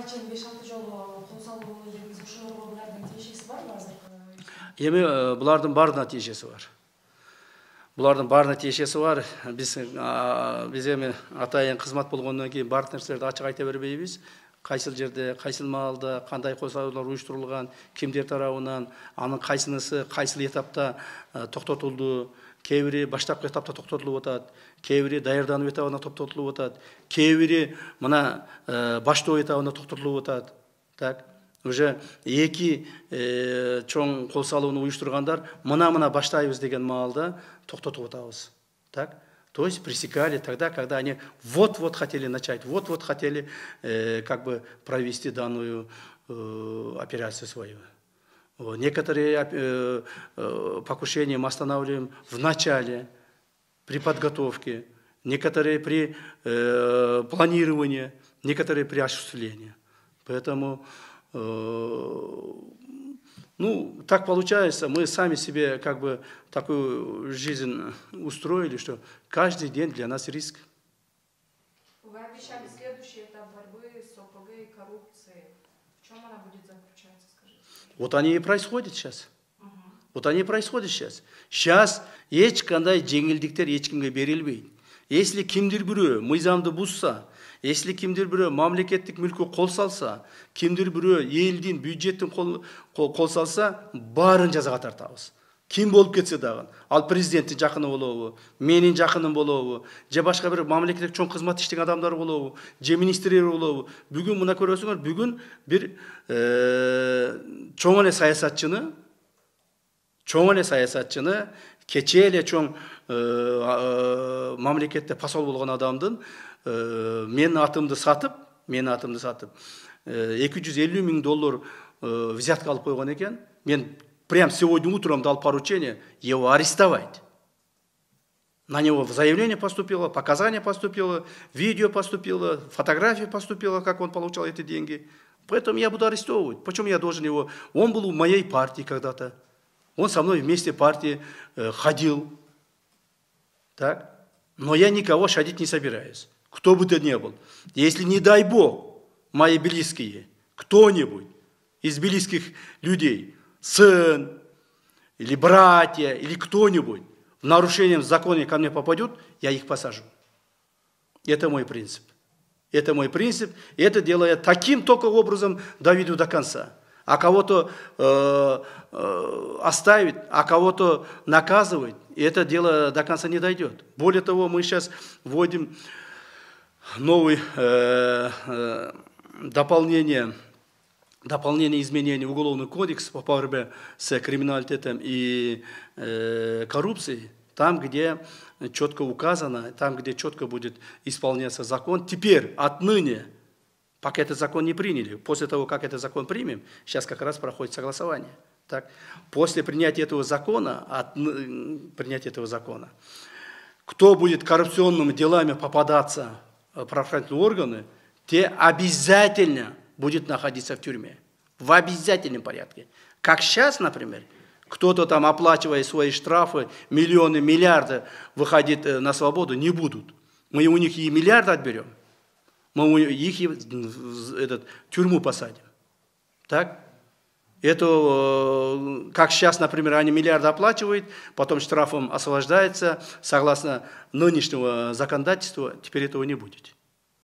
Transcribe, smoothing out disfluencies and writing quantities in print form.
Качан 5-6 жолу кол салууну жүргүзүп ошолорго булардын тиешеси барбы азыр? Эми булардын баарына тиешеси бар. Булардын баарына тиешеси бар. Биз эми атайын кызмат болгондон кийин баардык нерселерди ачык айта бербейбиз. Кайсыл жерде, кайсыл маалда, кандай кол салуулар уюштурулган, кимдер тарабынан, анын кайсынысы кайсыл этапта токтотулду, кээ бири баштапкы этапта токтотулуп атат, кээ бири даярдануу этабында токтотулуп атат, кээ бири мына баштоо этабында токтотулуп атат. Так, уже эки чоң кол салууну уюштургандар мына баштайбыз деген маалда токтотуп атабыз. Так? То есть пресекали тогда, когда они вот-вот хотели начать, вот-вот хотели как бы провести данную операцию свою. Некоторые покушения мы останавливаем в начале, при подготовке, некоторые при планировании, некоторые при осуществлении. Поэтому ну, так получается, мы сами себе как бы такую жизнь устроили, что каждый день для нас риск. Вы обещали следующий этап борьбы с ОПГ и коррупцией. В чем она будет заключаться, скажите? Вот они и происходят сейчас. Вот они и происходят сейчас. Сейчас ешқандай жеңилдиктер ешкімге берилбейт. Если кимдир бирөө мыйзамды бузса, если кимдир бирөө мамлекеттик мүлккө кол салса, кимдир бирөө элдин бюджеттин кол салса, баарын жазага тартабыз. Ким болуп кетсе дагы, ал президенттин жакыны болобу, менин жакыным болобу, же башка бир мамлекеттик чоң кызмат иштеген адамдар болобу, же министрлер болобу. Бүгүн мына көрөсүңөр, бүгүн бир чоң эле саясатчыны, кечээ эле чоң мамлекетте посол болгон адамдын менин атымды сатып, 250 000 доллар взятка алып койгон экен. Мен прям сегодня утром дал поручение его арестовать. На него заявление поступило, показания поступило, видео поступило, фотография поступила, как он получал эти деньги. Поэтому я буду арестовывать. Почему я должен его? Он был в моей партии когда-то. Он со мной вместе в партии ходил. Так? Но я никого шадить не собираюсь. Кто бы то ни был. Если, не дай Бог, мои близкие, кто-нибудь из близких людей, сын, или братья, или кто-нибудь в нарушением закона ко мне попадет, я их посажу. Это мой принцип. Это мой принцип. И это делаю я таким только образом доведу до конца. А кого-то оставить, а кого-то наказывать, и это дело до конца не дойдет. Более того, мы сейчас вводим новый дополнение изменений в Уголовный кодекс по борьбе с криминалитетом и коррупцией, там, где четко указано, там, где четко будет исполняться закон. Теперь, отныне, пока этот закон не приняли, после того, как этот закон примем, сейчас как раз проходит согласование. Так? После принятия этого закона, кто будет коррупционными делами попадаться в правоохранительные органы, те обязательно будет находиться в тюрьме. В обязательном порядке. Как сейчас, например, кто-то там, оплачивая свои штрафы, миллионы, миллиарды, выходит на свободу, не будут. Мы у них и миллиарды отберем, мы их в тюрьму посадим. Так? Это, как сейчас, например, они миллиарды оплачивают, потом штрафом освобождаются, согласно нынешнего законодательства, теперь этого не будет.